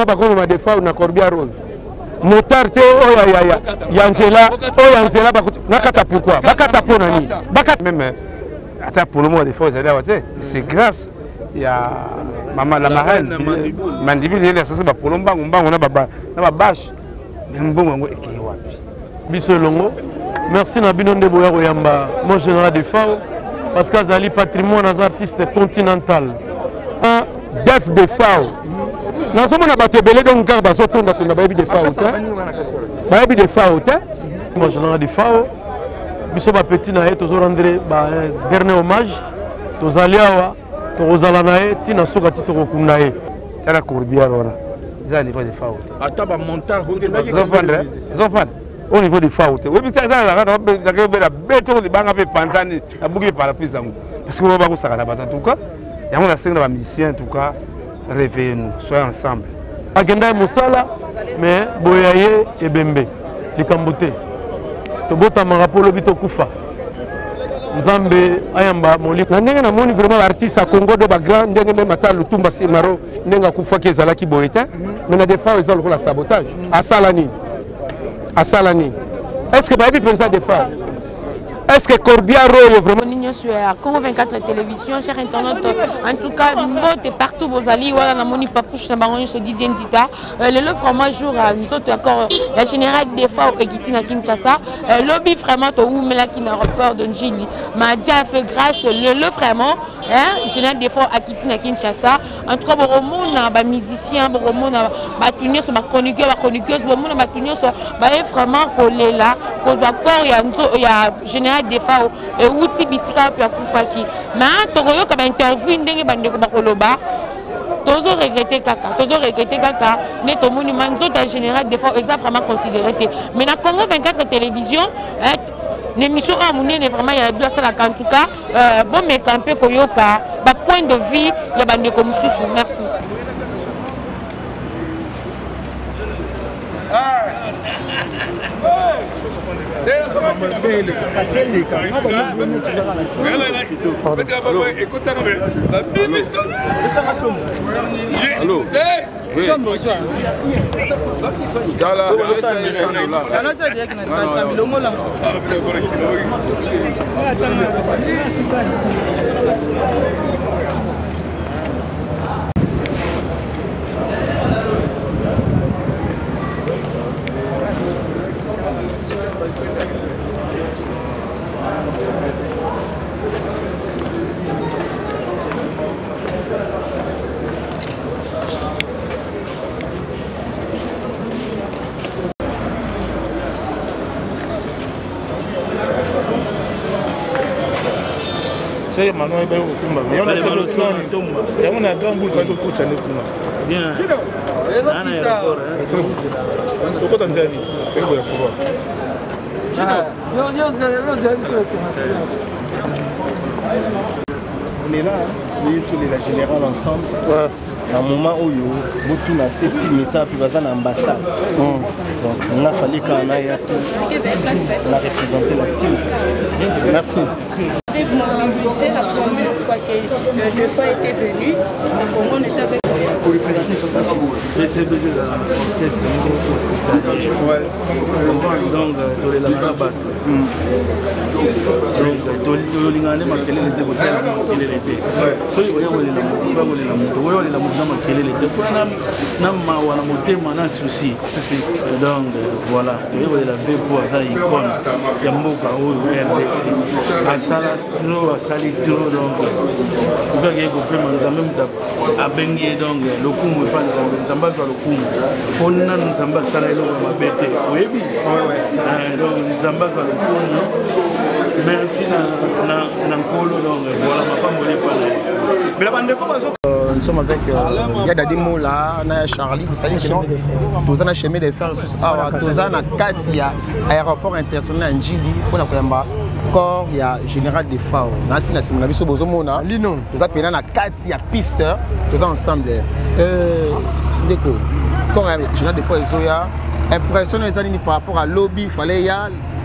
Par contre, on a des fois, on a Corbia Rose. Motard, c'est Yanzela, Nakata pourquoi? Bakata pour Nani. Bakata même. Attends, pour le moment, des fois, c'est grâce. Il y a Maman la marraine, Mandibule, il y a ça, c'est pour l'omba, on a bâche. Mais bon, on est Bissolongo. Merci Nabino de Boya Oyamba, mon général de FAO, parce que Zali patrimoine des artistes continental. Un def de FAO. Nous sommes à Batebele, donc on a sorti de Baby de FAO. Baby de FAO, mon général de FAO. Biso ba petit nae, tous rendre dernier hommage. Tous aliawa, tous alanae, tina soka tito kunae. C'est la Courbia Rona. C'est le niveau de FAO. Attends, bah montant. Au niveau des FAO. Oui, mais ça, la béton de banque avec Pantani, la boucle par la puissance. Parce que nous avons ça en tout cas. Et on a 5 musiciens, en tout cas, réveillez-nous, soyons ensemble. Agenda Moussala, mais Boyaye et Bembe, les Kamboté. Tobota Marapolo Bito Koufa. Nzambe Ayamba Moli. La ndenge na moni vraiment l'artiste à Congo de Bagra, ndenge même ata Lutumba Simaro, ndenge Koufa Kezala ki boyeta, mais na des fois ils ont le sabotage. À Salani. À Salani. Est-ce que Babi pense à des femmes? Est-ce que Corbia Royo vraiment? Nous sommes à Congo 24 télévision, chers internautes. En tout cas, nous partout vos alliés, voilà la moni papouche na bango so Didier Ndita. Le vraiment jour nous autres encore la générale des FAO et Kitina Kinshasa. Lobby vraiment to ou mela qui n'a rapport de Njili. Ma dia fait grâce le vraiment hein, général des FAO à Kitina Kinshasa. En tout cas, bon na ba musicien, bon na ba tunio so ba chroniqueuse, bon na ba tunio so ba vraiment collé là, qu'on encore il y a général des FAO et outil bisika pia kufaki mais toroyo ka ba interview ndenge bandeko bakoloba tozo regretter kaka ne to moni manzoto en général des FAO ça vraiment considéré mais na Congo 24 télévision l'émission a monné vraiment il y a bien ça en tout cas bon mais campé koyoka ba point de vue ya bandeko mususu merci. Allô. Oui. C'est maintenant il va au combat. Mais on a fait le son. Et on a grand boule quand on touche à nous. Bien. On est d'accord. Pourquoi t'as dit? On est là, la générale ensemble. À un moment où il y a petit message puis va à l'ambassade. Donc on a fallu qu'on aille la représenter la team. Merci. C'est la première fois que le FAO était venu. Donc on était avec le coup pas nzamba za le coup ponna nzamba sala elo ma bete oyebi donc nzamba za le coup merci na nkolo donc voilà ma pambole pas mais la bande ko bazo nous sommes avec Yadadi Moula na Charlie vous savez que nous on a chemin de faire tous na Katia aéroport international Njili pona koyamba corps il y a général des FAO na sina simona biso bozomona lino nous a pena na Katia piste tous ensemble ndeko corps général des FAO ezoya impressionné les années par rapport à lobby fallait y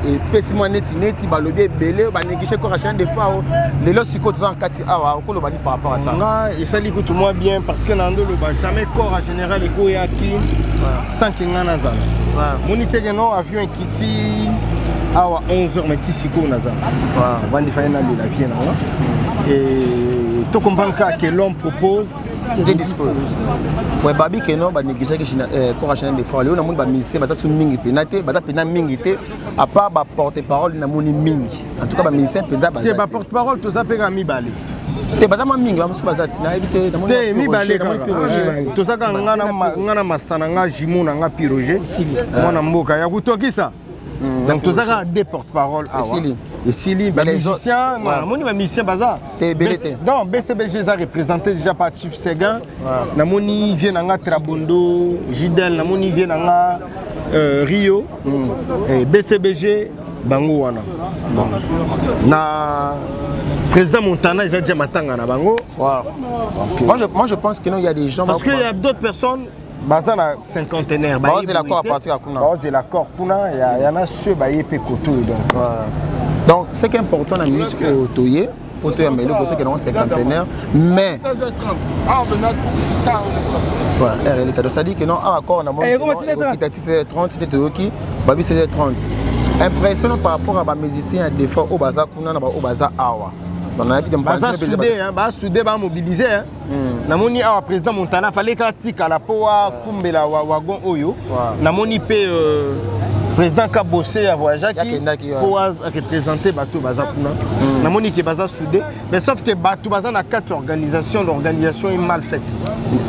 et pessimement neti balobi belé ba négliger correction des fois les lots siko tout en kati awa ko lo bani par rapport à ça nga et ça liku tout moi bien parce que nando le ba jamais corps en général et ko ya ki sans que nga nazana moni tege non avion kiti awa 11h mais ti siko nazana avant de faire la vie na et tout comprendre que l'homme propose qui dispose. Ouais, babi que non, bah négliger que correction des fois. Léo na monde ba ministère, bah ça sous mingi penate, bah ça pena mingi té, à part bah porte-parole na moni mingi. En tout cas bah ministère penza bah. C'est bah porte-parole tout ça pega mi balé. Té bah ça ma mingi, bah musu bah ça tina éviter na moni. Té mi balé tout ça quand ngana mastana nga jimo na nga piroger. Moi na mboka ya kutoki ça. Donc tout ça a des porte-parole à et Sili, les musiciens, les musiciens bazar. Non, BCBG a représenté déjà par Chief Segan. Namoni vient à Trabondo, Gidel, Namoni vient à Rio, et BCBG Bango wana. Na président Montana, ils ont déjà matanga na Bango. Moi je pense que non, il y a des gens. Parce qu'il y a d'autres personnes. Bazana cinquantenaire. C'est l'accord à partir de Kuna. C'est l'accord Kuna. Il y en a ceux qui ont koto donc c'est important dans la musique pour Toye, pour Toye mais le côté que non c'est cinquantenaire, mais 16h30. Ah on a ouais, elle ça dit que non accord on a monté. C'est 30 c'était Toyoki, babi c'est 30. Impressionnant par rapport à les musiciens des fois au bazar Kuna na au bazar Awa. On a soudé, mobilisé. Namoni awa président Montana fallait qu'il la poa kumbela wagon oyo. Namoni pe président Kabosé a voyagé pour représenter Batou Bazakuna. Namoni qui est bazar soudé, mais sauf que Batou Bazan a 4 organisations, l'organisation est mal faite.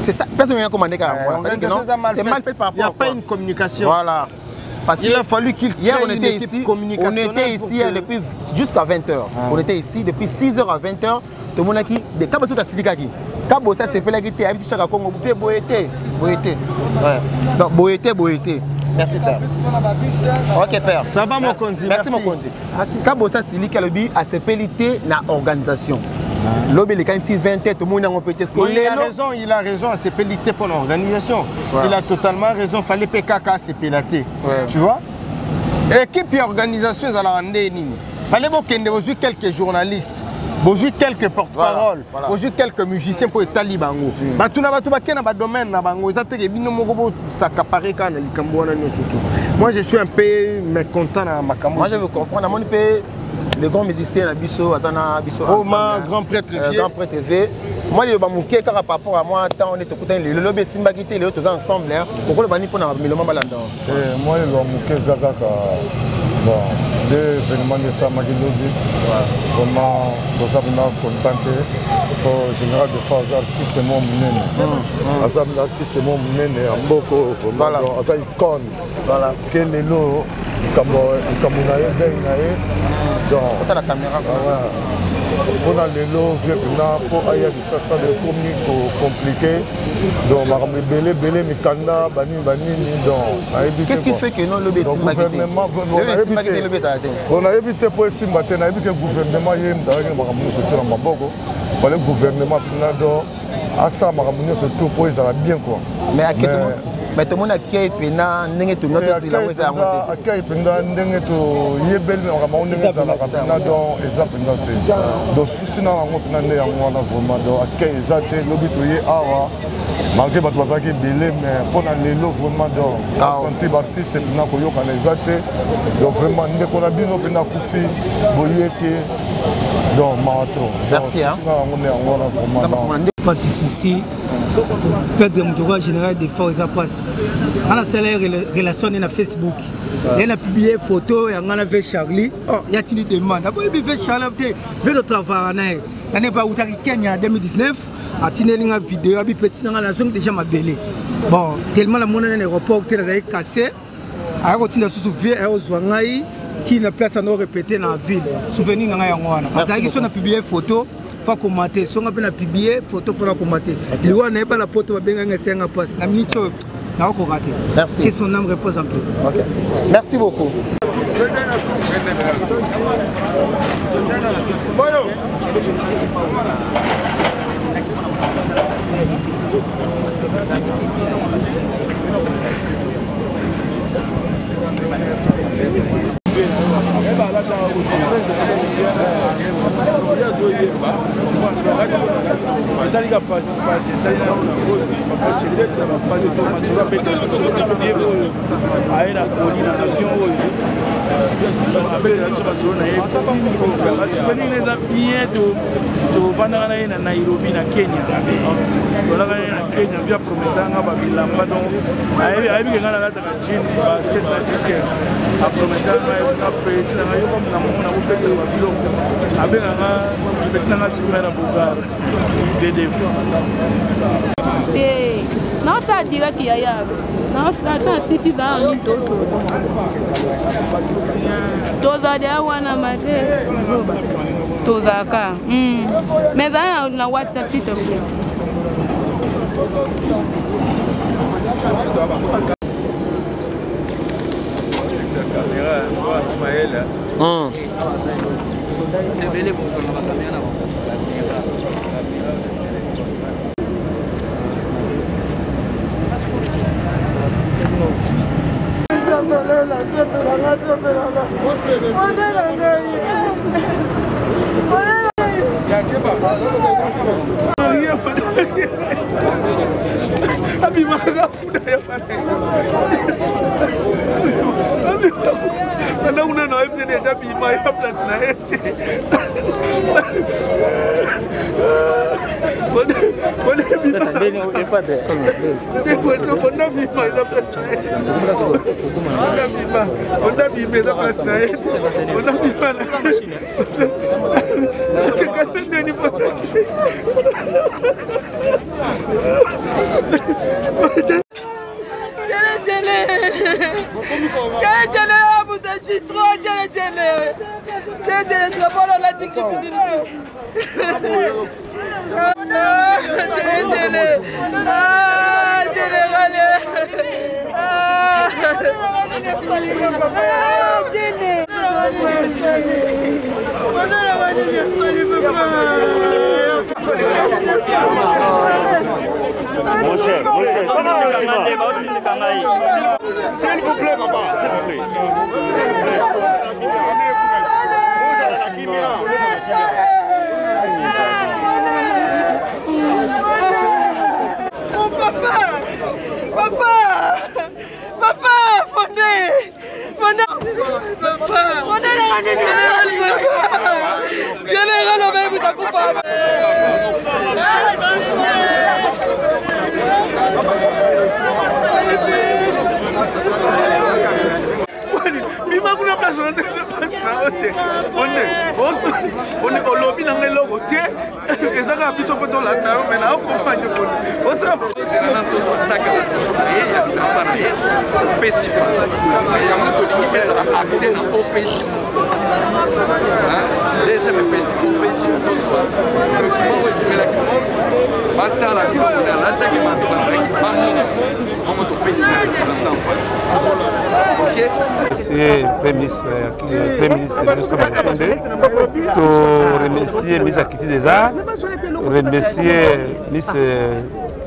C'est ça, personne n'a commandé car c'est mal fait par rapport. Il n'y a pas une communication. Voilà. Parce qu'il a fallu qu'il crée une équipe communicationnelle. On était ici depuis jusqu'à 20h. On était ici depuis 6h à 20h. Tout le monde a dit des Kabosso à Silikaki. Kabosso c'est pas la guité. Avec chaque Congo, vous boyete. Donc boyete. Merci père. Ok père. Ça va mon conzi. Merci mon conzi. Kabosso Silikaki a ses pélités na organisation. L'obé les quantités 20 tout le monde a peut il a raison, c'est pénalité pour l'organisation. Il a totalement raison, il fallait PKK c'est pénalité. Tu vois? Équipe et organisation, ils allaient rendre nini. Fallait que quelques journalistes, quelques porte-parole, quelques musiciens pour être talibango. Tout na ba domaine na bango, ça te bino mogobo s'accaparer quand les Cambouana surtout. Moi je suis un peu mécontent na makambo. Moi je veux comprendre mon pays. Les grands musiciens à Bisso, Atana, Bisso. Grand prêtre TV. Moi, il y a un par rapport à moi, on est écoutant le lobby Simbagité, les autres ensemble. Pourquoi le bani pour nous le moment là-dedans? Moi, il y a un Zagaka. Bon, des événements de Samagi Lobby. Vraiment, nous sommes contentés. Au général de phase artiste, c'est mon mène. Azam l'artiste, c'est mon mène. En beaucoup, voilà. Azam icône. Voilà. Quel est l'eau? Comme on a eu donc, on a la caméra. On a les lots, pour aller à ça compliqué. Donc, on a belé, mais Kanda, Bani, donc. Qu'est-ce qui fait que non, le gouvernement, on a évité pour essayer de matin, on a évité que le gouvernement y ait il fallait que le gouvernement à ça, surtout pour les bien quoi. Mais à quel moment? Mais tout le monde a créé pena n'engé tout notre c'est la moitié à moitié. A créé pena n'engé tout yebel mais on n'engé ça la pena donc exemple pena donc souci na on pena n'engé on a vraiment donc a créé ça te lobby tout y awa malgré bato bazaki belé mais pour na lelo vraiment donc sentir artiste pena ko yoka na ezate donc vraiment n'engé qu'on a bino pena kufi boyete donc mato. Merci hein. On a vraiment pas de souci. Perdre mon droit général des forces à passe. On a celle relation dans Facebook. Il a publié une photo et on a vu Charlie. Oh, il y a une demande. Après il fait Charlie, veut le travail. L'année pas où tu as Kenya en 2019, a tenu une vidéo, a petit dans la zone déjà ma belle. Bon, tellement la monnaie dans l'aéroport qui est cassé. A continué à se souvenir à Ozwangai, qui est place à nous répéter dans la ville. Souvenir dans la Yangwana. Parce qu'on a publié une photo. Faut commenter, si on a publié, photo faut commenter. Le roi n'est pas la porte, va bien gagner un poste. La minute, n'a pas raté. Merci. Que son âme repose un peu. Okay. Merci beaucoup. aye na koli na avion oyo abelela biso basolo na ye basupeli eza bien tovandaka na ye na Nairobi na Kenya tolaka ye na Kenya via prometanga babilamba donc ayebi ke nga nalataka jean basket na t-shirt aprometanga esika petinanga yo comme na mongo na kopetela babiloko abenganga petinanga tourme na bogar DDF non ça dirait qu'il y a non ça si dans un minute toza dia wana mate toza ka mais na WhatsApp s'il te plaît S'il vous plaît, papa, s'il vous plaît. Papa, Fondé, C'est le ministre remercier Miss Akiti des Arts, remercier Miss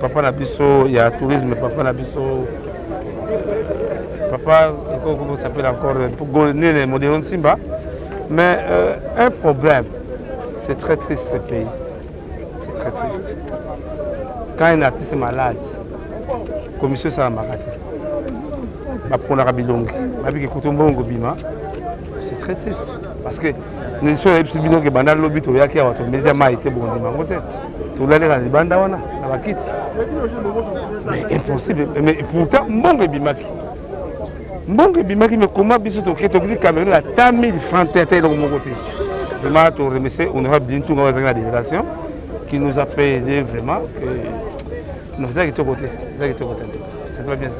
Papa Nabiso, il y a tourisme, Papa Nabiso, Papa, comment ça s'appelle encore, pour gagner les modèles de Simba. Mais un problème, c'est très triste ce pays, c'est très triste. Quand un artiste est malade, commission ça m'a raté. Pour la Rabilong, c'est très triste parce que nous sommes les petits qui bandent l'obit au yaki à votre médiama été bon dimanche. Tout l'aller dans les bandes à la quitte. Mais impossible. Mais pourtant, mon bimaki. Mon bimaki, mais comment bisous au quai, tu dis Cameroun la tamille francs tête de mon côté. Vraiment, tu remercie, on aura bien tout dans la délégation qui nous a payé vraiment. Nous avons été au côté. C'est pas bien ça.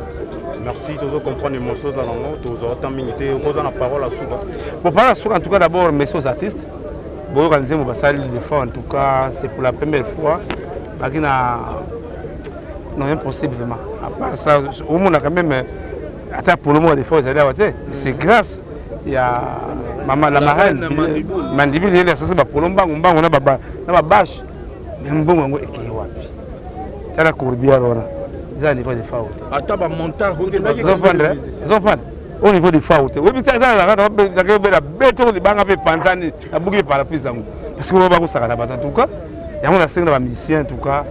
Merci, tous comprendre les morceaux à l'angle, tous autant minité, posant la parole à Souga. Pour parler à Souga, en tout cas, d'abord, merci aux artistes. Pour organiser mon bassin de fois, en tout cas, c'est pour la première fois. Non, impossible vraiment. À part ça, au monde a quand même. Attends, pour le moment, des fois, c'est grâce. Il y a maman, la marraine, Mandibule, il y a ça, c'est pour le moment, on a bâche. Mais bon, on est qui est là, Courbière, au niveau des fautes. Au niveau des fautes. Oui, mais ça, parce que nous avons ça en tout cas. Il y a un musicien en tout cas.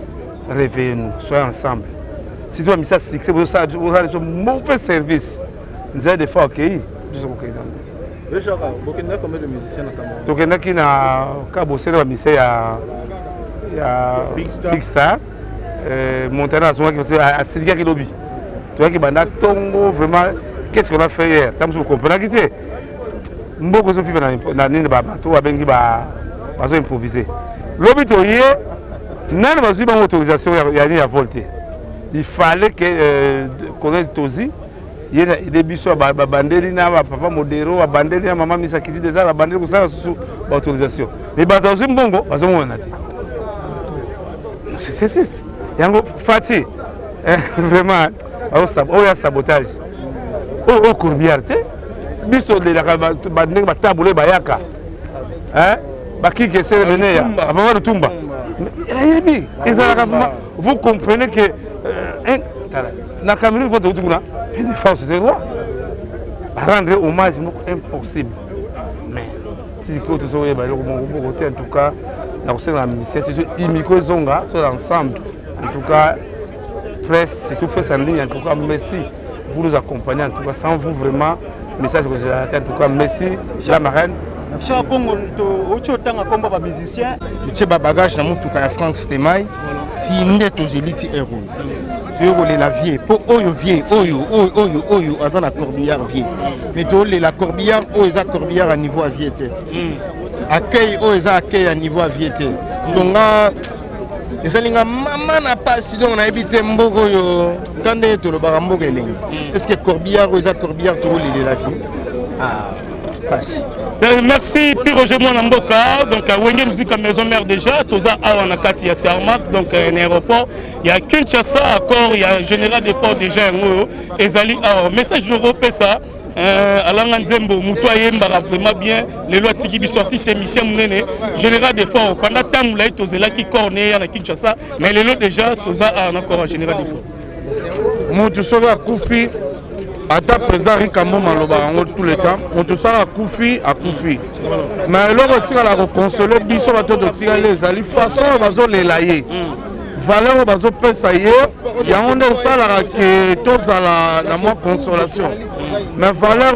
Réveillez-nous, soyez ensemble. si tu as mis ça succès, vous avez un mauvais service. Nous avons des fois accueillis. Combien de musiciens notamment? Donc, il y a un musicien il y a Big Star. Montana à Sédiga qui lobby. Tu vois qui banda Tongo vraiment qu'est-ce qu'on a fait hier? Ça me comprend qui était. Beaucoup de filles dans l'île de bateau avec qui va improviser. Lobby to hier, n'a pas eu mon autorisation à volter. Il fallait que qu'on ait tosi. Il y a des bisous à bandeli na papa modéro à bandeli à maman misa qui dit déjà la bandeli pour ça sous autorisation. Mais bateau c'est bon go, parce qu'on a dit. C'est triste. Yango Fati, vraiment, il y a sabotage. Au courbière, biso de la bandeng batabule bayaka. Hein? Baki qui essaie de venir, avant de Tumba. Vous comprenez que dans Cameroun, vous avez une force de roi. Rendre hommage est impossible. Mais si vous avez en tout cas, dans la ministère, c'est Imiko Zonga, c'est ensemble. En tout cas, presse, c'est tout fait en ligne. En tout cas, merci pour nous accompagner. En tout cas, sans vous, vraiment, message que j'ai raté. En tout cas, merci, la marraine. Tu as un musicien. Tu as un bagage dans Franck Stemay. Tu es aux élites héros. Tu es la vieille. Pour Oyo vieille, Oyo, à la corbillard vieille. Mais tu es la corbillard, Oyo, la corbillard à niveau à vieilleté. Accueil, Oyo, accueil à niveau à vieilleté. Donc, les gens maman pas si on a habité Mbogo quand on est au Barambogo est-ce que Corbillard ou Isaac Corbillard tout le la vie passe. Merci puis Roger Mboka donc à Wenge Musique Maison Mère déjà toza a na kati ya tarmac donc un aéroport il y a Kinshasa encore il y a général des forces déjà ezali a message européen ça Alanga Nzembo muto ayembaka vraiment bien les lois tiki bi sorti c'est mission munene général des forces pendant temps là tozela ki corner na Kinshasa mais les lois déjà toza a encore général des forces mutu soga kufi ata président Rikambo maloba tout le temps mutu sala kufi a kufi mais loko tika la consoler biso bato to tika les ali façon bazo lelaye valeur bazo pesa ye ya onde sala ke tozala na mo consolation mais valeur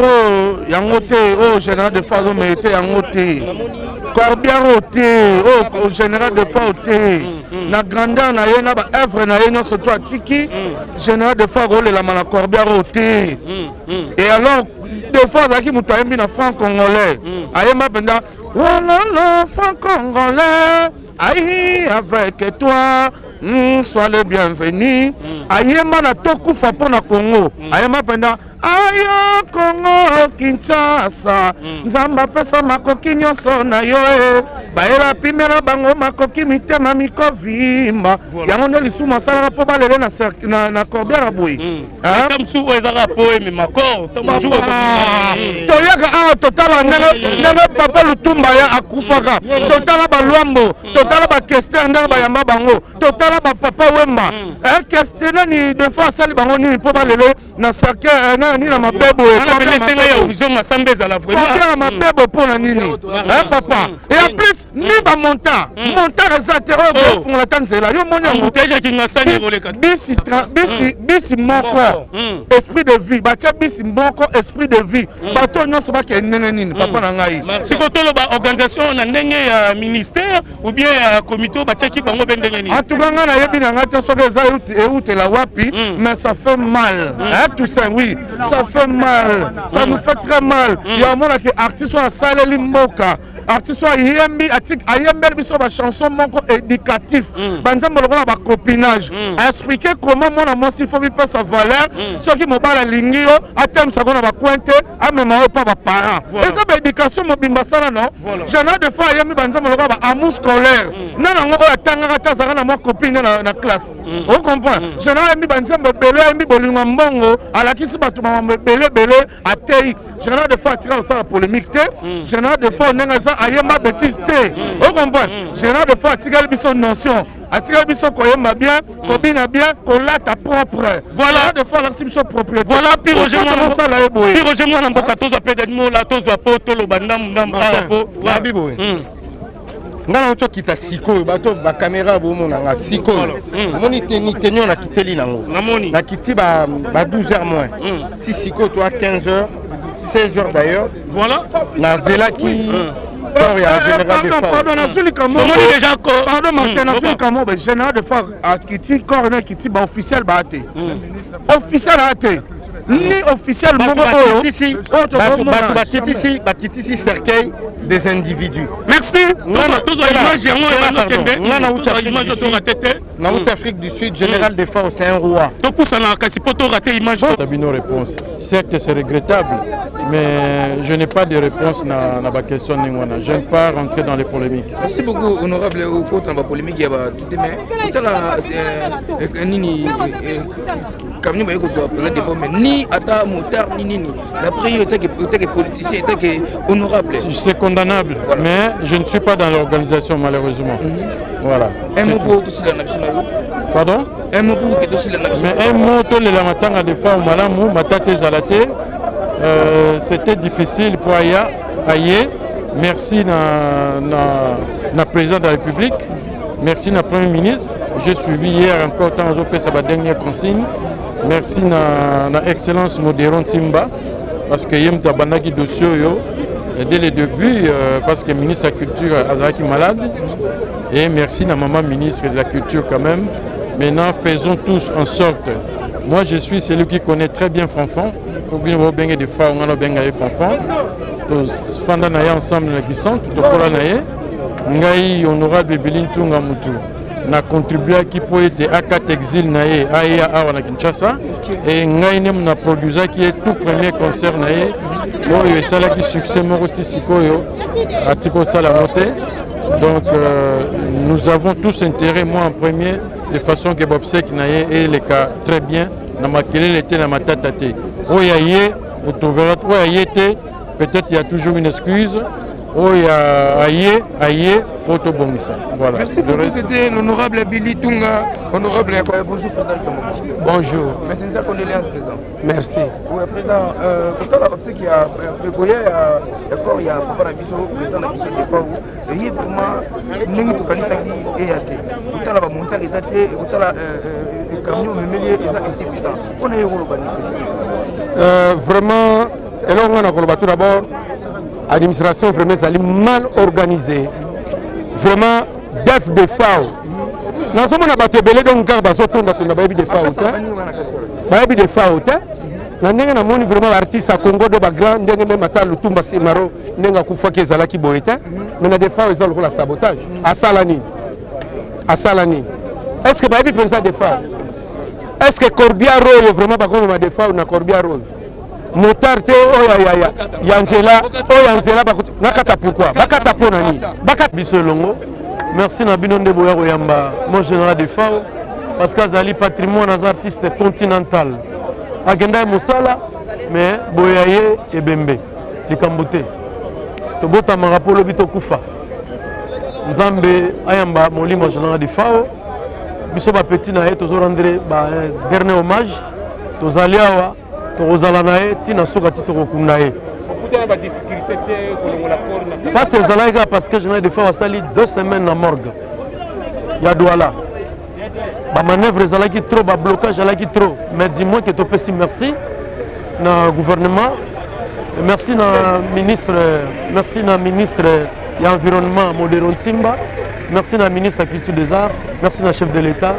yango te au général de Fado mérité yango te Corbière au général de Fado na grandeur na ye na ba œuvre na ye non surtout atiki général de Fado le la mana Corbière et alors des fois zaki muto ayembi na franc congolais ayemba penda voilà le franc congolais aïe avec toi sois le bienvenu ayemba na tokufa pona Congo ayemba penda ayo Congo Kinshasa nzamba pesa makoki nyonso na yo baela pimela bango makoki mitema mikovimba yango nde lisumu asalaka mpo balele na Corbière boye kamsu ezaka po eme makor toyaka awa totala ndenge papa Lutumba ya akufaka totala balwambo totala bakester ndenge bayamba bango totala bapapa Wemba kester nani defo asali bango nini mpo balele na sake ni na mabebo mabebo mpona nini papa et en plus ni bamonta monta eza te oyo kofungola ta nzela yo moni yango bisi moko esprit de vie batia bisi moko esprit de vie bato nyonso bakee ndenge nini papa na ngai siko toloba organisation na ndenge ya ministère ou bien ya comité batiaki bango mpe ndenge nini atuka ngai nayebi na ngai te soki eza eutela wapi mais ça fait mal tout ça oui ça fait mal, ça nous fait très mal. Il y a un moment que artiste soit salé mboka, artiste soit yembi, ayembi biso ba chanson moko éducatif. Banzambo lokola ba copinage. Expliquer comment mon s'il faut pas sa valeur, ceux qui m'ont pas la ligne atem ça qu'on a ba pointer, a même pas ba parents. Et ça ba éducation mobimba sala non. J'en ai des fois yembi banzambo lokola ba amour scolaire. Non non ngo atanga ta zaka na mo copine na classe. On comprend. J'en ai yembi banzambo belé yembi bolinga mbongo ala kisi ba belé atei général de fois attiré au la polémique té général de fois on ça ayemba bêtise té on comprend général de fois attiré biso notion attiré biso koyemba bien kobina bien kolata propre voilà de fois la biso propriété voilà puis Roger Mwana Mboka tozo pe d'animo la tozo po to lo bandam ndam po la bibo ngana ocho kita sikoyo bato ba caméra bomo na sikoyo moni tenio na kiteli nango na kiti ba 12h moins si sikoyo toi 15h 16h d'ailleurs voilà na zela qui corps ya général de FAO pardon na fili kamo déjà pardon Martin na fili kamo ba général de FAO a kiti corps na kiti ba officiel ba ate officiel ate ni officiel moko oyo bato bakitisi cercueil des individus. Merci. Dans l'Afrique du Sud, général de FAO, c'est un roi. Sabino réponse. Certes, c'est regrettable, mais je n'ai pas de réponse à la question. Je n'aime pas rentrer dans les polémiques. Merci beaucoup, honorable. Au cours de la polémique, il y a tout de même. Ni Ata Moutar, ni la prière était politicien, était honorable. C'est condamnable, voilà. Mais je ne suis pas dans l'organisation malheureusement. Voilà. Un mot pour aussi la nation. Pardon? Un mot pour aussi la nation. Mais un mot pour les lamatanga de femmes, malamou, matate zalate. C'était difficile pour Aya. Merci na président de la République. Merci na Premier ministre. J'ai suivi hier encore tant aux sa dernière consigne. Merci na excellence Modéron Simba parce que yem tabandaki dossier yo dès le début parce que le ministre de la Culture est malade et merci na maman ministre de la Culture quand même. Maintenant faisons tous en sorte. Moi je suis celui qui connaît très bien Fanfan. Ou bien vous bien des fois on a bien gagné Fanfan. Tous fanda na ya ensemble na kisant tout pour na ye. Ngai honorable Bilintunga Mutu. Na contribué qui peut être à 4 exil naé à na Kinshasa et ngai nem na produit qui est tout premier concert naé yo sala qui succès moroti sikoyo a tipo sala moté donc nous avons tous intérêt moi en premier de façon que Bobsek naé et les cas très bien na makele était na matatate oyaye on trouvera oyaye peut-être il y a toujours une excuse. Oh, il y a Aïe, Poto Bongissa. Voilà. Merci beaucoup, c'était l'honorable Billy Tunga. Honorable, bonjour, président. Bonjour. Merci, c'est ça, condoléances, président. Merci. Oui, président, quand on a observé qu'il y a il y a Papa Nabiso, président Nabiso de FAO, il y a vraiment Nengi Toukanisaki et Yate. Tout à l'heure, monter les athées, et tout à l'heure, le camion, le milieu, et c'est puissant. On a eu le vraiment, et là, on a tout d'abord. L'administration vraiment mal organisée, vraiment def de FAO. Nous sommes à Batebele donc car basoton da tuna baby de FAO ta. Baby de FAO ta. Na ndenge na moni vraiment artiste à Congo de bagrand ndenge même ata lutumba simaro ndenge kufa ke zalaki boyeta. Mais na de FAO ils ont le sabotage. À Salani. Est-ce que baby pense de FAO? Est-ce que Corbiaro vraiment pas comme de FAO na Corbiaro? Motar te oya Yanzela nakata pourquoi bakata ponani bakata biso longo merci na bino nde boya koyamba mon général de FAO parce que azali patrimoine az artiste continental agenda musala mais boyaye ebembe likambote to bota marapolo bito kufa nzambe ayamba molimo général de FAO biso ba petit na ye tozo rendre ba dernier hommage tozali awa Torozalanae, Tina Soga Titorokunae. Pas ces alaïgas parce que je n'ai de faire sali 2 semaines à morgue. Il y a Douala. Ma manœuvre est allée trop, ma blocage est allé trop. Mais dis-moi que tu peux si merci na gouvernement, merci na ministre, merci na ministre de l'environnement Modéron Simba, merci na ministre de la culture des arts, merci na chef de l'État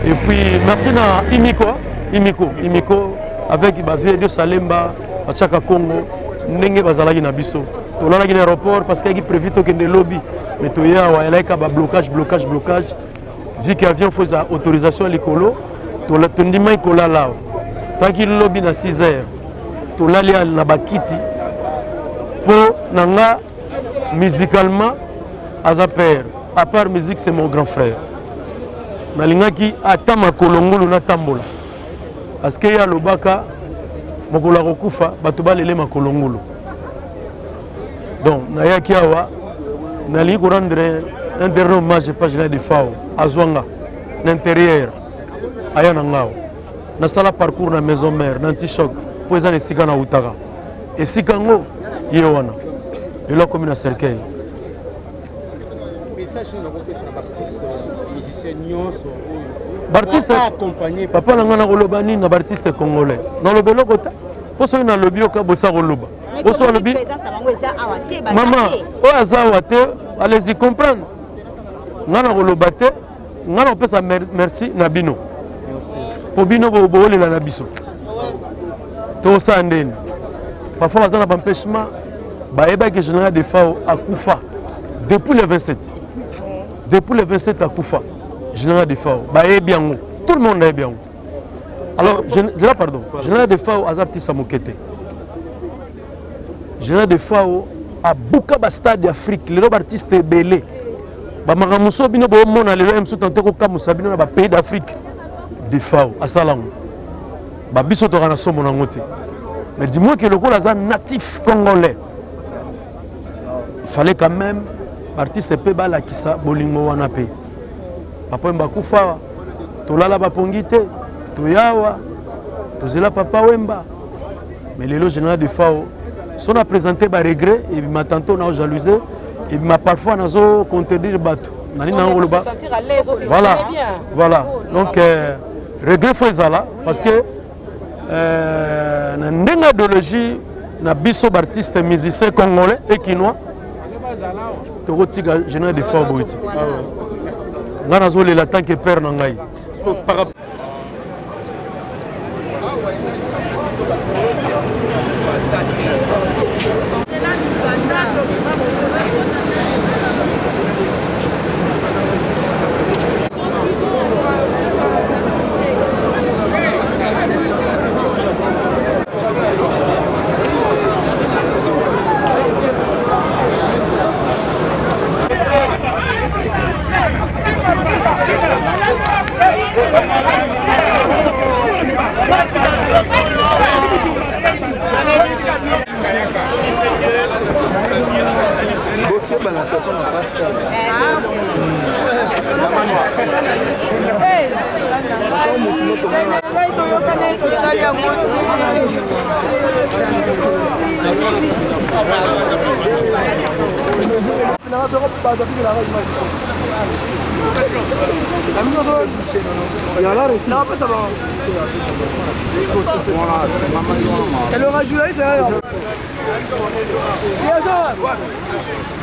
et puis merci na Imiko. Avec ma vie de Salemba, à Tchaka Congo, Nenge Bazalagi na biso. To la na aéroport parce qu'il y a prévu que des lobby. Mais to ya wa elaka ba blocage. Vu que avion faut autorisation à l'écolo, to la tondima ikola là. Tant qu'il lobby na 6 heures. To la lia na bakiti. Pour nanga musicalement azaper. À part musique c'est mon grand frère. Nalinga ki atama kolongolo na tambola. Parce qu'il y a le baka, Mokola Rokufa, Batobalele Makolongolo. Donc, Naya Kiawa, Nali rendre un dernier hommage pas de FAO, à Zwanga, l'intérieur, à Yanangao. Nasala parcours na maison mère, dans Tichok, pour les années Sikana Outara. Et Sikango, Yewana, le lot comme une cercueil. Bartiste accompagné papa na ngana koloba nini na bartiste congolais na lobelo kota poso na lobi oka bosa koloba poso lobi maman o azawa te allez-y comprendre ngana koloba te ngana pesa merci na bino po bino bo bolela na biso to sa ndeni parfois bazana empêchement baeba que général de FAO akufa depuis le 27 akufa général de FAO bae bien tout le monde est bien alors pardon général de FAO azarti samokete général de FAO a buka ba stade d'Afrique les artistes belé ba makamuso bino bo mona lelo emso tanto ko kamusa bino na ba pays d'Afrique de FAO asalango ba biso to kana somo na ngoti mais dis-moi que le gars est natif congolais il fallait quand même l'artiste peut bala kisa bolingo wana pe papa mbakufa tolala bapongite toyawa tozela papa wemba mais le général de FAO son a présenté ba regret et ma tantôt na jalousie et ma parfois nazo contredire bato nani na ngoloba voilà donc regret faut ezala parce que na ndenga idéologie na biso artiste musicien congolais et quinois tokotika général de FAO boiti nga nazolela tant que père na ngai Elle aura joué, c'est vrai.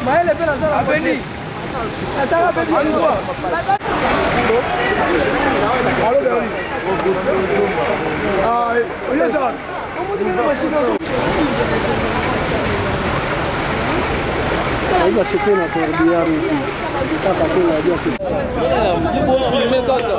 Maëlle est belle à ça, Béni. Attends, Béni, allô, Béni. Ah, oui, ça va. Comment tu veux la machine? Il va se faire la cordière et tout. Ça va faire la bien. Il faut filmer kaka.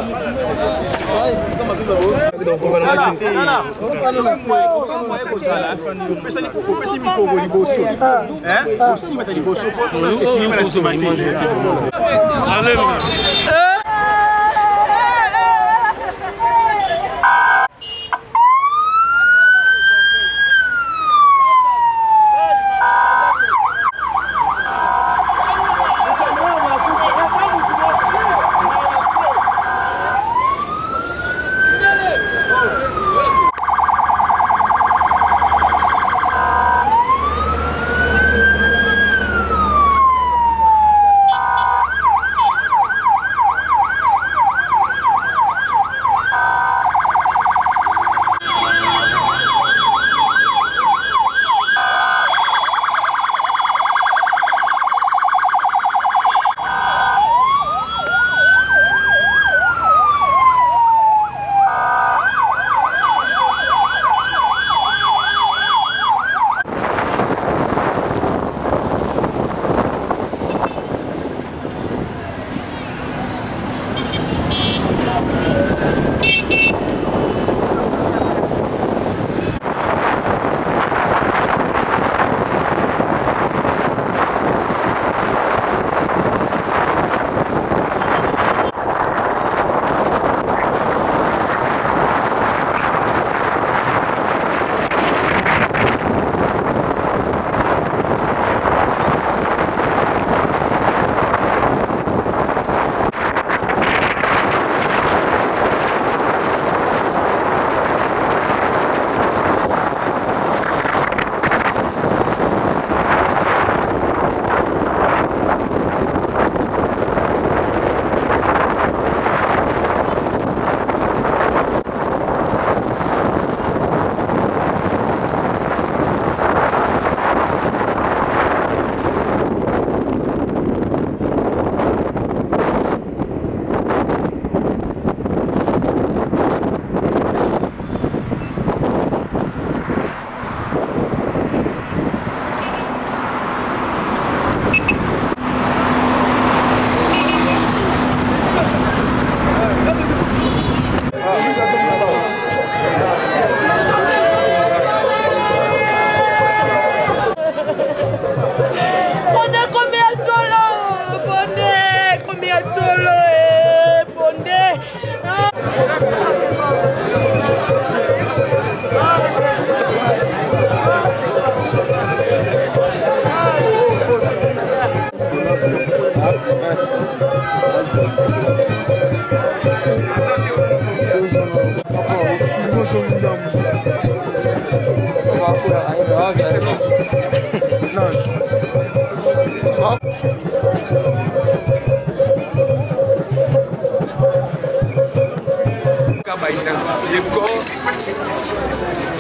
Identifier corps,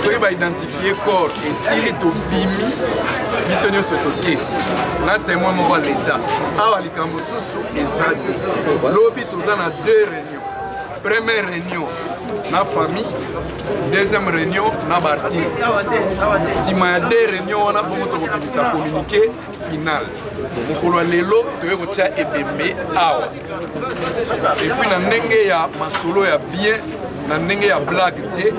soki baidentifier corps esili tobimi biso nyonso toke na témoin moko ya l'état awa likambo susu eza te lobi toza na deux réunions. Première réunion na famille, deuxième réunion na baartiste. Sima ya deux réunions wana bongo tokobimisa communiqué final mokolo ya lelo toye kotia ebembe awa epuis na ndenge ya masolo ya bien na ndenge ya blague te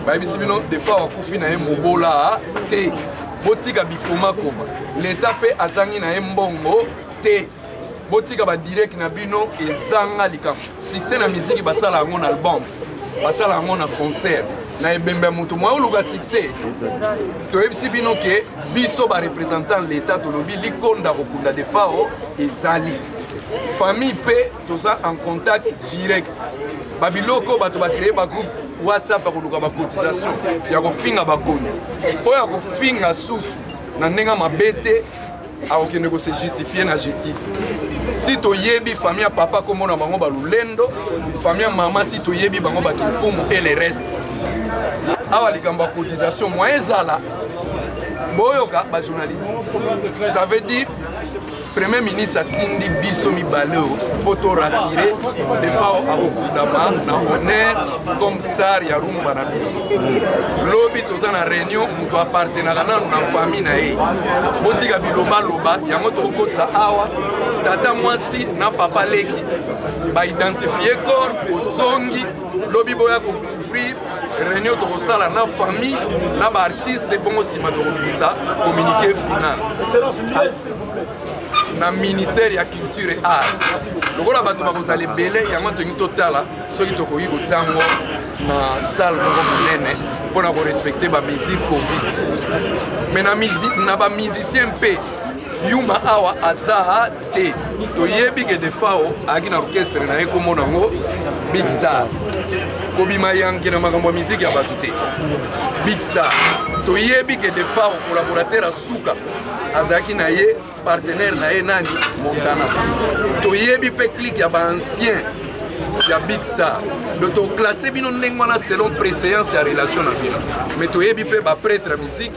bayebisi bino defa wakufi na ye mobola te botika bikomakoma leta mpe azangi na ye mbongo te botika badirect na bino ezanga likambo succès na miziki basala yango na album basala yango na concert na ebembe ya moto mwa oluka succès toyebisi bino ke biso barepresentant leta tolobi likonda kokunda defao ezali famille mpe toza en contact direct babiloko bato bakreye bagroupe whatsapp akoluka bacotisation ya kofinga bakonti oyo ya kofinga susu na ndenge mabe te akokende kose justifie na justice si toyebi famille ya papa komona bango balulendo famille ya mama si toyebi bango bakimfumu et le reste awa likambo ya cotisation mwa ezala boyoka bajournaliste ça veut dire Premier ministre atindi biso mibale po to rassurer defao akokundama na honneur comme star ya rumba na biso lobi toza na réunion moto appartenaka nanu na famille na ye botika bilobaloba yango tokokotisa awa tata mwasi na papa leki baidentifie corps ozongi lobi boya kocouvrir réunion tokosala na famille na baartiste bongo nsima tokobimisa communiqué final na ministère ya culture et art lokola bato bakozala ebele yango tongi totala soki tokoki kotiango na salle moko monene mpona korespecte bamesure covid mais na bamusicien mpe yuma awa azaha te toyebi ke defao aki na orchestre na ye komona yango big star kobima yanke na makambo ya miziki ya bato te big star toyebi ke defao collaborateur asuka azalaki na ye partenaire na ye nani Montana toyebi mpe clique ya baancien ya big star do toclasse bino ndenge wana selon préséance ya relation na bino mais toyebi mpe baprêtre ya musique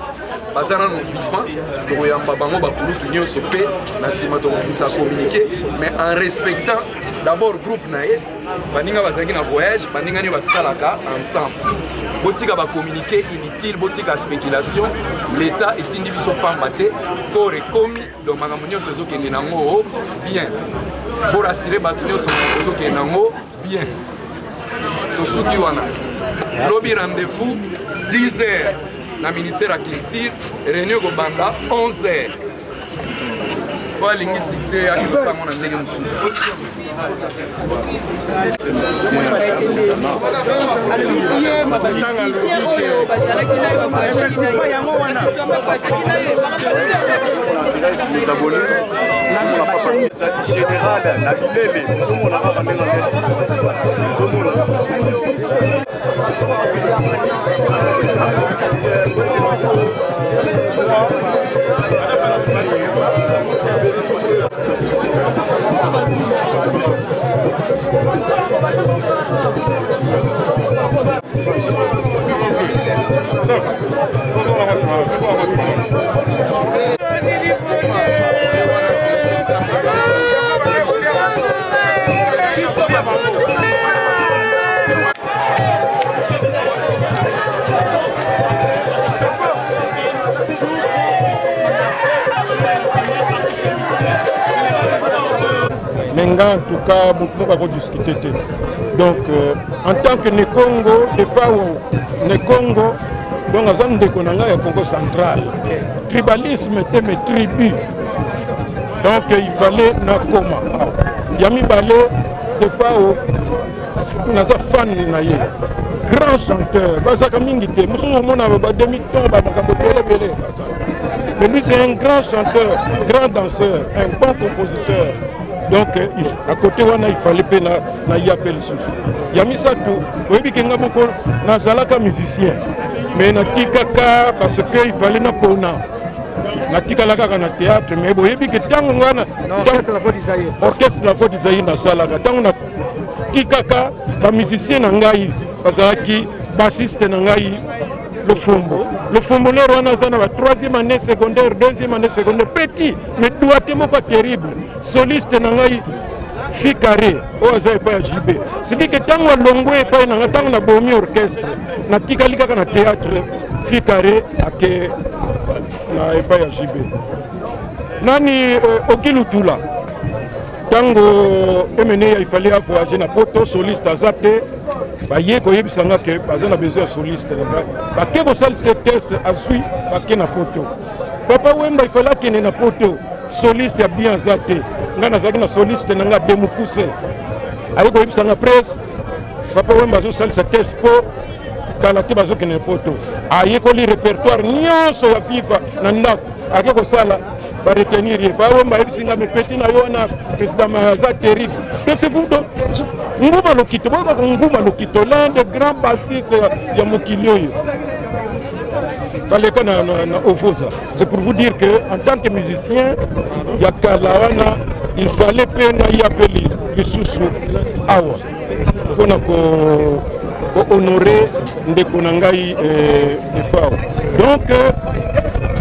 baza nano vivant tokoyamba bango bakulutu nyonso mpe na nsima tokobisa communiqué mais en respectant d'abord groupe na ye baninga bazalaki na voyage baningani basalaka ensemble botika bacommuniqué inutile botika spéculation l'état etindi biso pamba te corps ekomi donc makambo nyonso ezokende nango bien borasire bato nyonso ezokende nango bien tosuki wana lobi rendez-vous 10h na ministère ya culture réunion kobanda 11h po alingi succès yaki tosango na ndenge mosusu En tout cas, nous avons discuté. Donc, en tant que Nekongo, des fois, Nekongo, donc, dans zone de Congo central, tribalisme était mes tribus. Donc, il fallait Nakoma. Yami Balé, des fois, nous avons fan grand chanteur. Mais lui, c'est un grand chanteur, grand danseur, un bon compositeur. Donc, à côté, il fallait que y appelle le souci. Il y a mis ça tout. Oui, il y a un musicien. Mais il y a parce qu'il fallait na pona. Natika la kaka na théâtre, mais il y a orchestre de la faute d'Isaïe na salaka. Tant on a tikaka, ba musicien na ngai, parce que bassiste na ngai. Le fombo. Le fombo, on a la troisième année secondaire, deuxième année secondaire, petit, mais doit pas terrible. Soliste, fi carré, au hasard pas JB. C'est-à-dire que tant qu'on a longué, tant qu'on a bomi orchestre, na tika lika na théâtre, fi carré, na pas JB. Nani okilutula. Tango MNE, il fallait avoir un poto soliste à Zate. Baye koyebisanga ke bazana besoin soliste ba ke bosal ce test asui ba ke na poto papa wemba il fallait que na poto soliste ya bien zate ngana zaki na soliste nanga demukuse ayi koyebisanga presse papa wemba zo sal ce test po kala ke bazo ke na poto ayi ko li répertoire nyonso ya FIFA na ndako ake ko sala ba retenir ba wemba yebisinga me petit na yona président maza terrible que c'est vous Nguma Lokito, Nguma Lokito, l'un des grands bassistes de Mokilio. C'est pour vous dire qu'en tant que musicien, il fallait appeler les sous-sous. Pour honorer Ndekonangaï et Fao. Donc,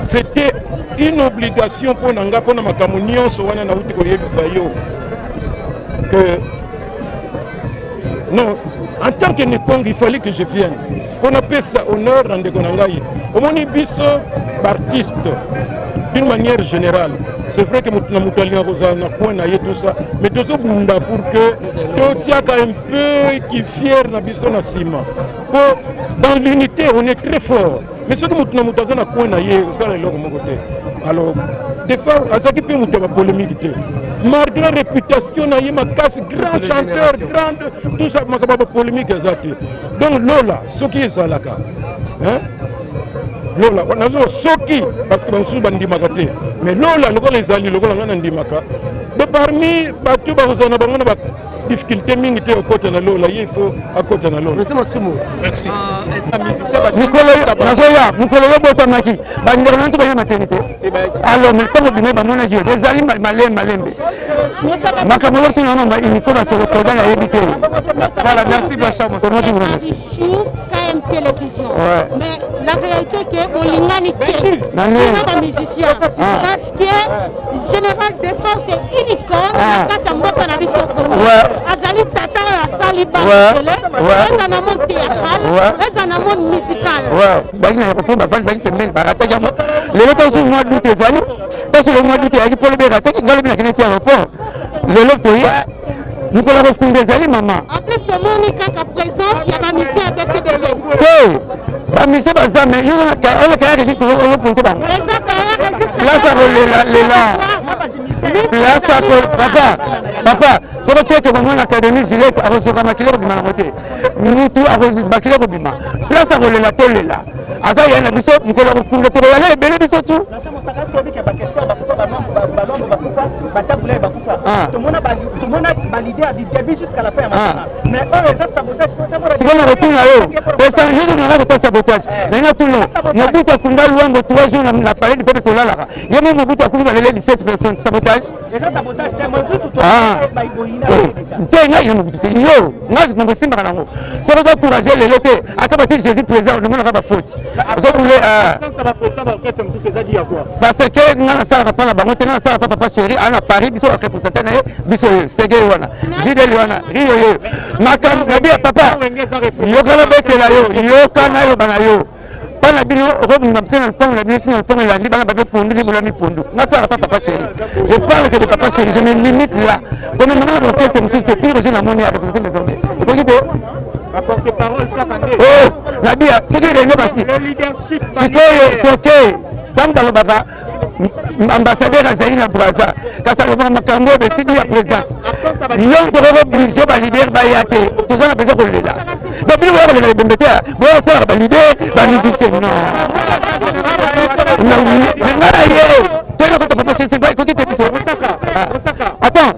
c'était une obligation pour Nanga, pour Namakamonion, Sowana Naouti Koyebisayo, que non, en tant que Nekong, il fallait que je vienne. On appelle ça honneur dans des Konangaï. Au moins, biso artiste, d'une manière générale. C'est vrai que nous avons tout ça, mais tout ça pour que tout un peu qui est fier de biso na sima. Dans l'unité, on est très fort. Mais ce que nous avons fait, c'est alors, des fois, ça qui peut nous polémique. Malgré la réputation, il y a ma casse, grand chanteur, grande, tout ça, ma polémique. Donc, Lola, ce qui est ça là, Lola, on a dit Soki, parce que nous sommes bandits magaté. Mais Lola, nous les alliés, nous avons un dimaka. De parmi, tu vas difficulté mingi au côté de Lola, il faut à côté de Lola. Merci. Nazoya, Mukolo Botamaki, Banderman to la maternité. Alors, maintenant, on va nous dire des aliments malembe. Makamolo, tu n'en as pas, il faut se recorder à éviter. Voilà, merci Bachar. KM Télévision. Mais la réalité est qu'on l'humanité. On est musicien. Parce que Général Défense est une icône. Quand on voit qu'on a vu sur Azali Tata, Sali Barcelé, un amour théâtral, un amour musical. Ouais, il répond à Val Bain, Baratagamo. Les autres sont moi d'août et Zali. Parce que le mois d'août, il y a pour le Bératé, il doit le bien qu'il aéroport. Le lot pays, nous collons au des amis, maman. En plus de Monica, à présence, il y a ma mission à BCBG. Oui, ma mission à ça, mais il y a un carrière registre au point de vue. Là, ça roule les là, ça roule. Papa, sur le tchèque, on a l'académie Gillette à recevoir ma clé de ma montée. Nous tous à recevoir ma clé de bima. Là, ça roule la tôle là. Aza il y a un bisou, nous collons au coup de tour. Allez, belle bisou tout. Tout le monde a validé du début jusqu'à la fin. Mais eux, ça sabotage. Si on retourne à eux, les Étrangers n'ont pas de sabotage. Il y a tout le monde. Nous bout à Kunda Luango, 3 jours, on a parlé du peuple de Tola. Il y a même un bout à Kunda, les 17 personnes. Sabotage. Et ça, sabotage, c'est un bout tout le Jésus présent, le monde n'a pas faute. Parce que nous n'avons pas la banque, nous n'avons pas papa chéri, à Paris, nous sommes représentés, nous sommes Séguéwana, Gideluana, Rio, Makam, Nabi, papa, Yokana Bekela, Yokana Banayo. Pas la bino, Robin Mamten, le pont, la ministre, le pont, la Liban, la Pondu, la Pondu. Nous n'avons pas papa chéri. Je parle que de papa chéri, je me limite là. Comme nous avons l'orchestre, nous sommes pire, j'ai la monnaie à représenter mes hommes. Vous voyez? La porte-parole chaque année. Oh, la bia, c'est que le leadership. C'est que, dans le baba, ambassadeur Azaïna Braza, quand ça va Makambo, c'est lui la présidente. Nous devons obliger à libérer Bayate. Tout ça, on a besoin de le là. Donc, nous devons le BMBT, nous devons le libérer, nous musiciens. Non. Non, mais là, tu es là quand tu vas passer, c'est pas écouter tes bisous. Attends,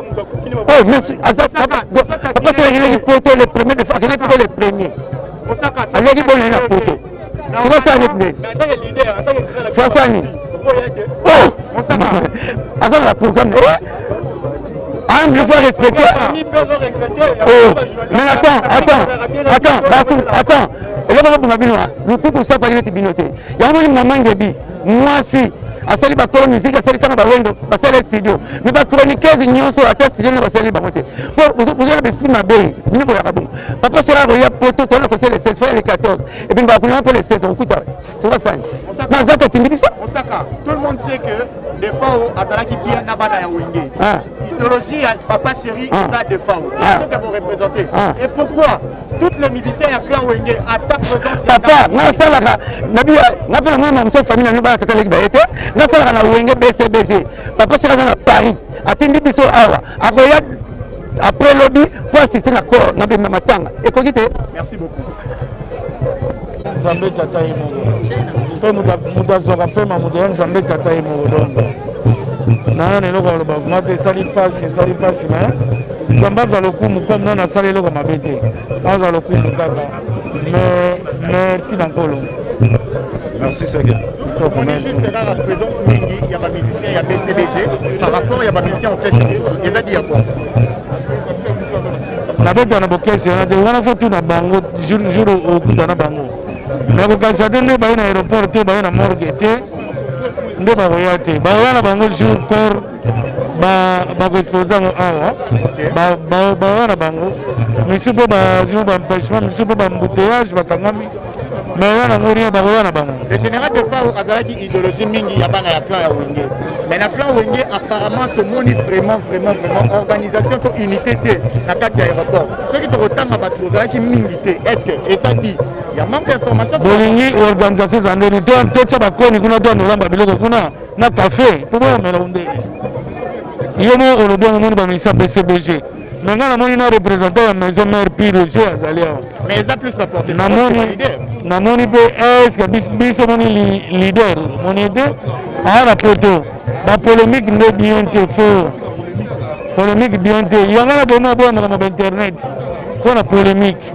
Oh, merci. Papa Chéri, il est poto les premiers de fois. Il est poto les premiers. Il est bon, il est poto. Tu vois ça avec lui. Tu vois ça, ni. Oh, ça la programme. Ah, il faut respecter. Oh, mais attends. Et là, on va le coup qu'on soit pas les binotés. Il y a un moment de vie. Moi, si. Asali ba kolo musique asali tanga ba wendo ba sala studio mais ba chroniqueuse nyonso ata studio na ba sala ba moté pour vous avez esprit ma belle ni pour la bon papa sera roya poto to na côté les 16 fois les 14 et puis ba kuna pour les 16 on coûte sur la scène na zaka timbiso Osaka tout le monde sait que des fois azala qui bien na bana ya wenge idéologie ya papa Chéri ça des fois c'est ce que vous représentez et pourquoi toutes les musiciens ya clan wenge à ta présence papa na sala na bia na pela mama mso famille na ba tata leki ba été na sala na wenge BCBG papa Chéri na Paris atindi biso awa akoya après lobby pour assister na corps na bema matanga et kokite merci beaucoup Nzambe tata imoko pe muda soka pe mamuda Nzambe tata imoko donc na ne loko ba mate sali passe mais Nzambe za lokumu comme non na sali loko mabete za lokumu kaka mais merci d'encolo merci Serge. On est juste là la présence mingi, il y a pas musicien, il y a BCBG par rapport il y a pas musicien en fait et ça dit à quoi na beta na bokese na de wana fotu na bango jour au kutana bango na kokasa te nde baye na aéroport te baye na morgue te nde bakoya te baoya na bango jour corps bakoexpose yango awa baoya na bango misi mpo bazwi baempêchement misi mpo bambouteillage bakangami mais oya nango rien bakoya na bango le général de Fao azalaki idéologie mingi ya bana ya clan ya wenge mais na clan wenge apparemment tomoni vraiment organisation to unité te na kati ya aéroport soki tokotanga bato bozalaki mingi te est ce que eza di ya manque d'information bolingi organisation za ndeni totya bakoni kuna to andolamba biloko kuna na café po boyamela ndeni yo mo olobi yango nini bamisa BCBG mais nga namoni na représentant ya maison mère PDG azali awa mais eza plus baporte namoni mpe estce biso moni leader moni te aa na poto bapolémique nde bien te fo polémique bien te yango na bono abonaka na bainternet mpo na polémique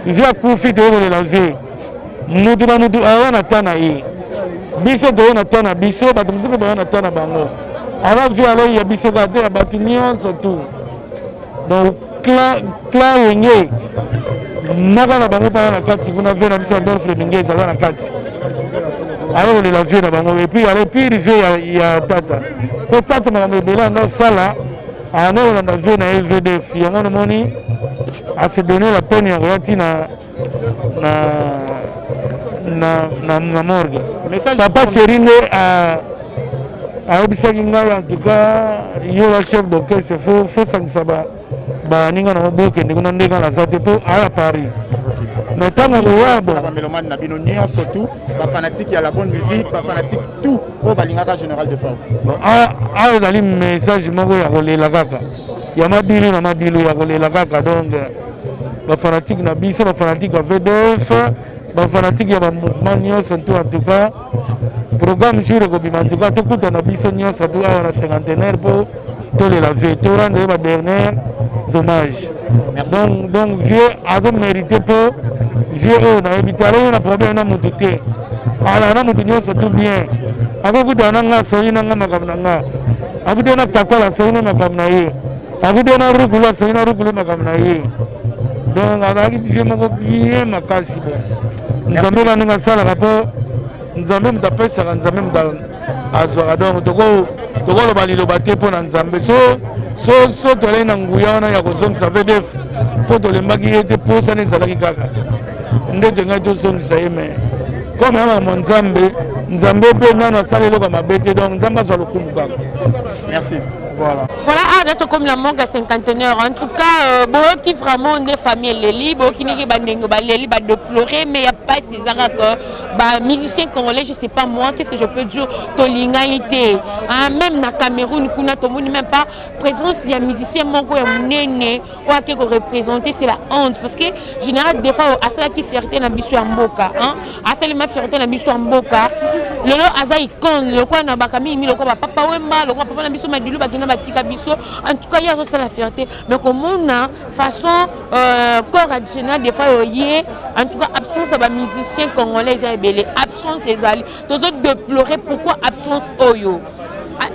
vi akufi toyokolela vie mutu na mutu aya na ta na ye biso toyo na ta na biso bato mosusu boya na ta na bango ala vi aloyi ya biso kaka te ya bato nyonso tu donc clan wenge naka na bango mpana na kati kuna vie na biso adolphe leminge ezala na kati alokolela vie na bango epuis alopiri vie ya tata po tata makambo ebele anga sala anakolanda vie na ye VDF yango namoni ase donné la peine ya koya ti na morgue papa Chéri nde ayebisaki ngai en tout cas yo la chef d'orchestre fo sangisa baninga na bokende kuna ndenge naza te mpo aya Paris mais ntango koya bo bamélomane na bino nyonso tout bafanatique ya la bonne musique bafanatique tout oyo balingaka général de Fao ayo ezali message moko ya kolela kaka ya mabilu na mabilu ya kolela kaka donc bafanatique na biso bafanatique ya VDF bafanatique ya bamouvement nyonso tu en tout cas programme jour ekobima en tout cas tokuta na biso nyonso tu awa na cinquantenaire mpo tolela vie torendre badernere hommage donc vieux akomérité mpo vieux oyo nayebi te aloyo na problème na mutu te ala na mutu nyonso tu bien akokutana na nga asoi na nga makambo na nga akute na kakola asoi na makambo na ye akute na rukulu asoi na rukulu makambo na ye donc azalaki vieux moko bien makasi bo nzambe ka ndenge asalaka mpo nzambe mutu apesaka nzambe mutu azwaka donc tokoloba liloba te mpo na nzambe so tolai na nguya wana ya kozongisa VDF mpo tolembaki ye te posana ezalaki kaka nde tengai tozongisa ye mais comme ya mamo nzambe mpe nano asala eloko mabe te donc nzambe azwa lokumu kaka merci. Voilà, d'être comme la manque à cinquantenaire. En tout cas, beaucoup qui vraiment des familles les beaucoup qui n'est pas déplorer, mais il n'y a pas ces arabes, musiciens congolais, je ne sais pas moi, qu'est-ce que je peux dire, Tolingaïté, même na Cameroun, kuna tomoni même pas présence, il y a musicien mongo ya munene, ou à quelque représenter, c'est la honte, parce que général des fois, à cela qui fierté na bisu amboka, à cela ma fierté na bisu amboka, le lo aza icon, le quoi na bakami, le quoi papa wemba, le quoi papa na bisu madulu bakina na batika biso en tout cas il y a ça la fierté mais comme on a façon corps additionnel des fois en tout cas absence à musiciens congolais belé absence ezali tous autres déplorer pourquoi absence oyo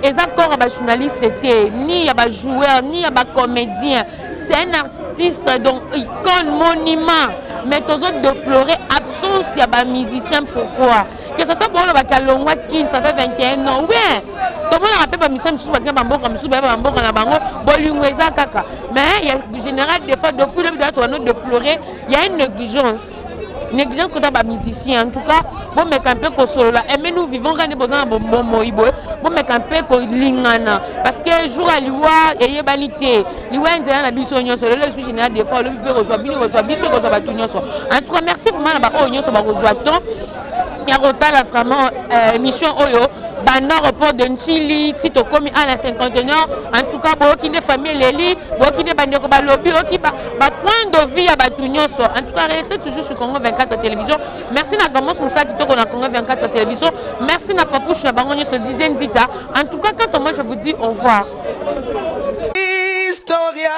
et encore à journaliste ni à joueur ni à comédien c'est un artiste donc icône monument mais tous autres déplorer absence à musicien pourquoi que ce soit pour le Bakalongwa qui ça fait 21 ans oui tout le monde rappelle pas misam sous bagan bamboka sous bagan bamboka na bango bolingweza kaka mais il y a général des fois depuis le date on a déploré il y a une négligence que dans les musiciens en tout cas bon mais un peu solo là et mais nous vivons quand nous besoin bon moibo bon mais un peu ko lingana parce que jour à liwa et yebanité liwa nzela na biso nyonso le suis général des fois le peut reçoit bino reçoit biso reçoit batu nyonso en tout cas merci vraiment na ba nyonso ba reçoit temps il y a retard vraiment mission oyo banda report de Nchili tito komi à la 51 en tout cas bo ki ne famille leli bo ki ne bande ko ba lobby o ki ba point de vie à batu nyonso en tout cas restez toujours sur Congo 24 télévision merci na gamos musa ki to ko na Congo 24 télévision merci na papouche na bango nyonso dizaine dita en tout cas quand moi je vous dis au revoir Historia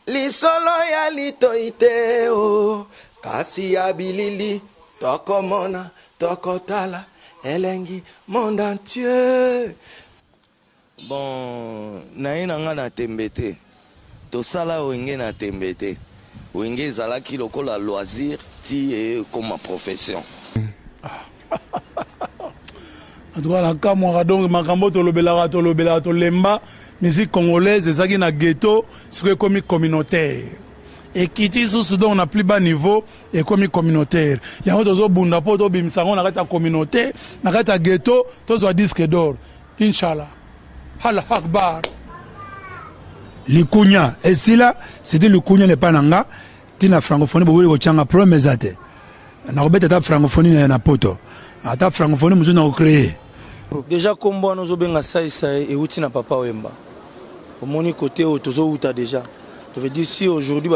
li solo ya litoite o kasi ya bilili tokomona tokotala elengi monde entier. Bon, naina nga na tembete. Tosala wenge na tembete. Wenge zalaki lokola loisir ti comme ma profession. En tout cas, la camora donc makambo tolobela tolemba musique congolaise ezaki na ghetto, c'est comme communautaire. Et qui dit sous on a plus bas niveau et comme communautaire. Il y a d'autres bunda po to bimsango na kata communauté, na kata ghetto, tous wa disque d'or. Inshallah. Allah Akbar. Likunya et si là, c'était Likunya le pananga, tina francophonie bo ko changa promesse ate. Na robeta ta francophonie na poto. Ata francophonie muzo na créer. Déjà kombo nous obenga sai et uti na papa Wemba. Au moni côté au tozo uta déjà. Je veux dire, si aujourd'hui,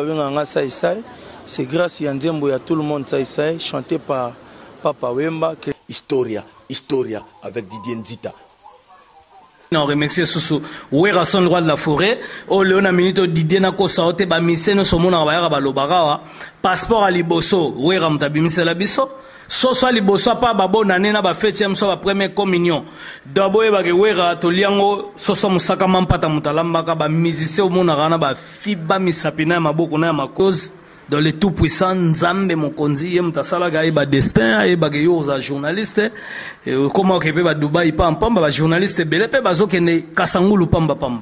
c'est grâce à Nzembo, il y a tout le monde chanté par Papa Wemba. Historia avec Didier Nzita. On remercie Soussou. Oui, rason le roi de la forêt. Oh, Léona Minito Didier Nako Saote, ba mise no somo na bayara ba lobarawa. Passeport à Liboso. Oui, ramtabi mise la biso. Soso liboso pa babo nane na ba fête so ba première communion dabo e ba ke wera to liango soso musaka mampata mutalamba ka ba musicien o mona rana ba fiba misapina maboko na makoz dans le tout puissant Nzambe mokonzi ye mutasala ga e ba destin e ba ke yo za journaliste comment ke pe ba Dubai pa pamba ba journaliste bele pe bazo kene kasangulu pamba pamba